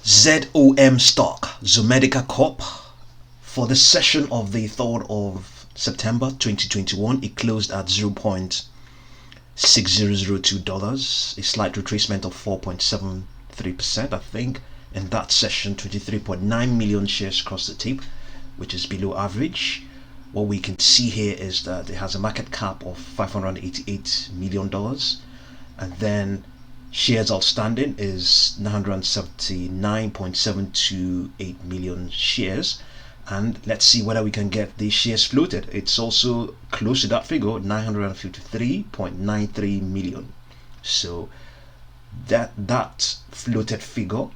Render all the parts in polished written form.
ZOM stock, Zomedica Corp. For the session of the 3rd of September 2021, it closed at $0.6002, a slight retracement of 4.73%, I think. In that session, 23.9 million shares crossed the tape, which is below average. What we can see here is that it has a market cap of $588 million, and then shares outstanding is 979.728 million shares. And let's see whether we can get the shares floated. It's also close to that figure, 953.93 million. So that floated figure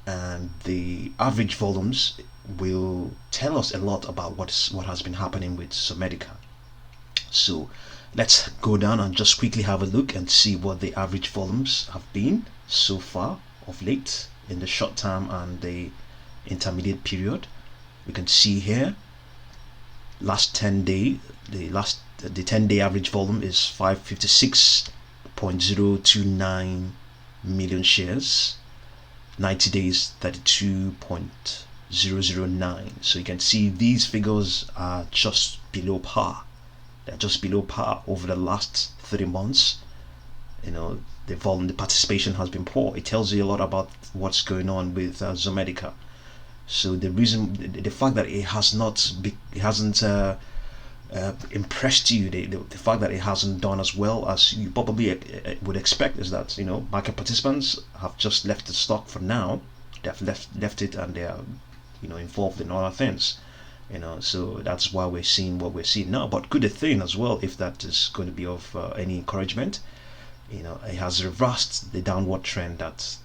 and the average volumes will tell us a lot about what has been happening with Zomedica. So let's go down and just quickly have a look and see what the average volumes have been so far of late in the short term and the intermediate period. We can see here last 10 day, the 10-day average volume is 556.029 million shares. 90 days 32.009. So you can see these figures are just below par. They're just below par over the last 3 months. You know, the volume, the participation has been poor. It tells you a lot about what's going on with Zomedica. So the fact that it hasn't impressed you, the fact that it hasn't done as well as you probably would expect, is that, you know, market participants have just left the stock for now. They've left it, and they are, you know, involved in other things. You know, so that's why we're seeing what we're seeing now. But good thing as well, if that is going to be of any encouragement, you know, it has reversed the downward trend that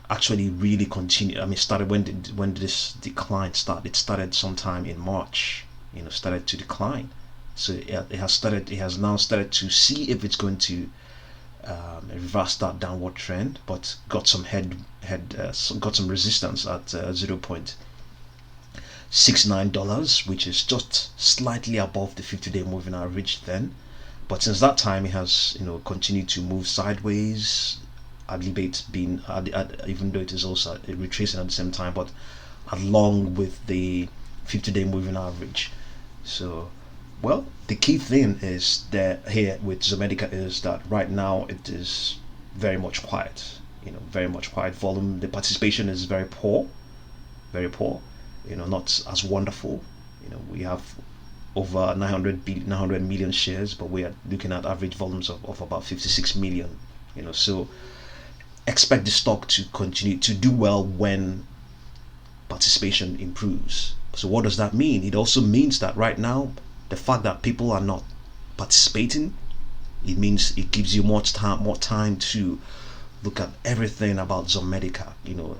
actually really continued. I mean, started when this decline started. It started sometime in March. You know, started to decline. So it has now started to see if it's going to reverse that downward trend, but got some got some resistance at $0.69, which is just slightly above the 50-day moving average then. But since that time, it has, you know, continued to move sideways. I believe it's been, even though it is also retracing at the same time, but along with the 50-day moving average. So, well, the key thing is that here with Zomedica is that right now it is very much quiet. You know, very much quiet. Volume, the participation is very poor, very poor. You know, not as wonderful. You know, we have over 900 million shares, but we are looking at average volumes of about 56 million. You know, so expect the stock to continue to do well when participation improves. So what does that mean? It also means that right now, the fact that people are not participating, it means it gives you more time to look at everything about Zomedica, you know,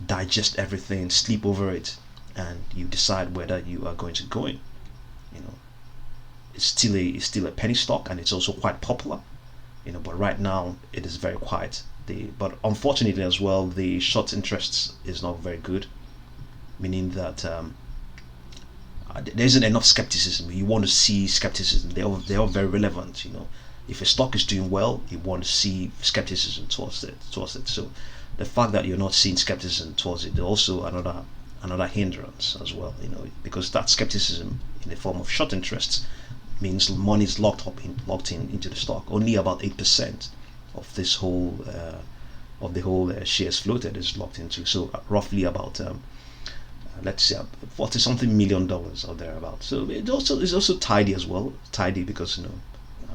digest everything, sleep over it, and you decide whether you are going to go in. You know, it's still a penny stock, and it's also quite popular, you know, but right now it is very quiet. But unfortunately as well, the short interests is not very good, meaning that there isn't enough skepticism. You want to see skepticism. They are very relevant. You know, if a stock is doing well, you want to see skepticism towards it. So the fact that you're not seeing skepticism towards it is also another hindrance as well. You know, because that skepticism in the form of short interests means money is locked in into the stock. Only about 8% of this whole shares floated is locked into. So roughly about let's say $40-something million or thereabout. So it's also tidy as well. Tidy because, you know,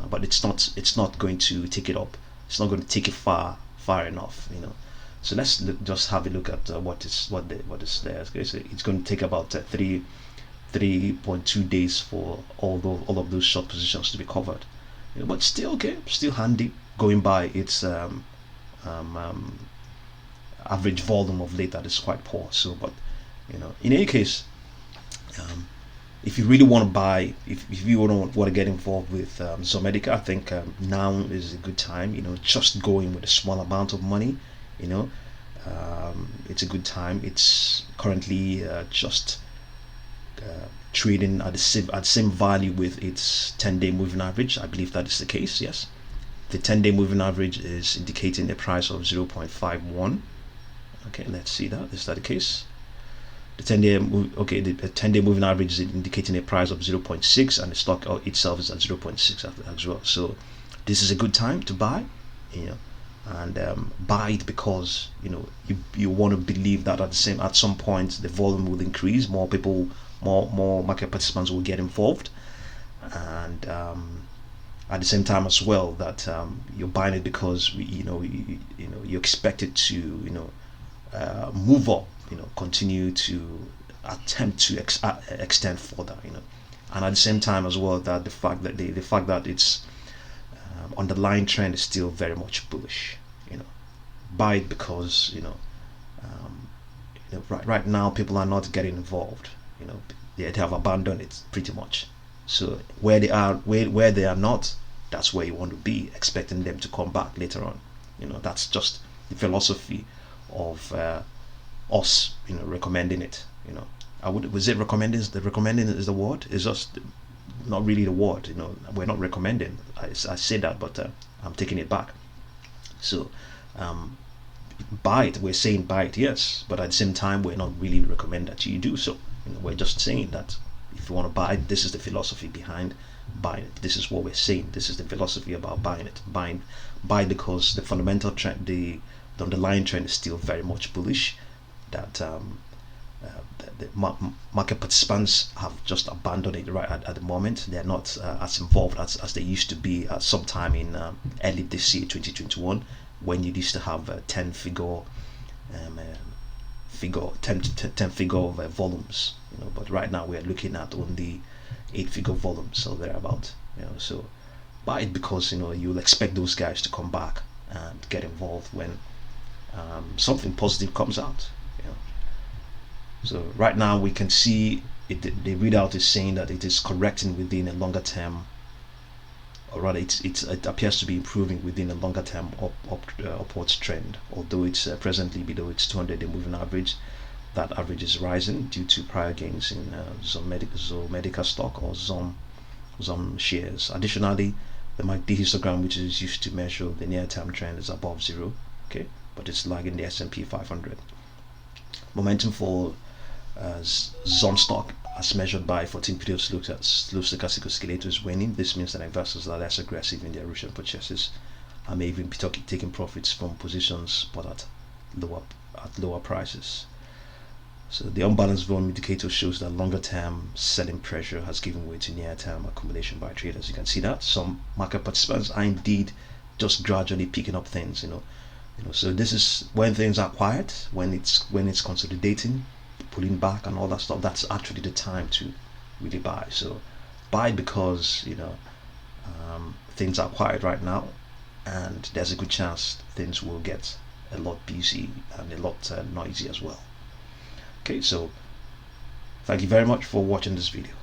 but it's not going to take it up. It's not going to take it far enough. You know. So let's just have a look at what is there. Okay, so it's going to take about 3.2 days for all of those short positions to be covered. You know, but still okay, still handy, going by its average volume of late that is quite poor. So, but you know, in any case, if you really want to buy, if you want to get involved with Zomedica, I think now is a good time. You know, just going with a small amount of money. You know, it's a good time. It's currently just trading at the same value with its 10-day moving average. I believe that is the case. Yes, the 10-day moving average is indicating a price of 0.51. Okay, let's see that. Is that the case? The 10-day okay, the 10-day moving average is indicating a price of 0.6, and the stock itself is at 0.6 as well. So this is a good time to buy, and buy it because you want to believe that at some point the volume will increase, more people, more market participants will get involved, and at the same time as well that you're buying it because you expect it to move up, continue to attempt to extend further, and at the same time as well that the fact that its underlying trend is still very much bullish. Buy it because right now people are not getting involved. They have abandoned it pretty much. So where they are not, that's where you want to be, expecting them to come back later on. That's just the philosophy of us, recommending it. Was it recommending? The recommending is the word. It's just not really the word. We're not recommending. I say that, but I'm taking it back. So buy it. We're saying buy it, yes, but at the same time, we're not really recommend that you do so. We're just saying that if you want to buy it, this is the philosophy behind buying it. This is what we're saying. This is the philosophy about buying it. Buy because the fundamental trend, the underlying trend is still very much bullish. That the market participants have just abandoned it right at the moment. They're not as involved as they used to be at some time in early this year, 2021, when you used to have 10 figure volumes. But right now we're looking at only 8-figure volumes, so they're about. So buy it because you'll expect those guys to come back and get involved when something positive comes out. So right now we can see the readout is saying that it is correcting within a longer term, or rather it appears to be improving within a longer term upwards trend, although it's presently below its 200-day moving average. That average is rising due to prior gains in Zomedica stock or Zom shares. Additionally, the MACD histogram, which is used to measure the near-term trend, is above zero, okay, but it's lagging the S&P 500. Momentum for Zom stock, as measured by 14-period slow stochastic oscillator, is waning. This means that investors are less aggressive in their recent purchases and may even be taking profits from positions but at lower prices. So the unbalanced volume indicator shows that longer-term selling pressure has given way to near-term accumulation by traders. You can see that some market participants are indeed just gradually picking up things. So this is when things are quiet, when it's consolidating, pulling back, and all that stuff. That's actually the time to really buy. So buy because things are quiet right now, and there's a good chance things will get a lot busy and a lot noisy as well. Okay, so thank you very much for watching this video.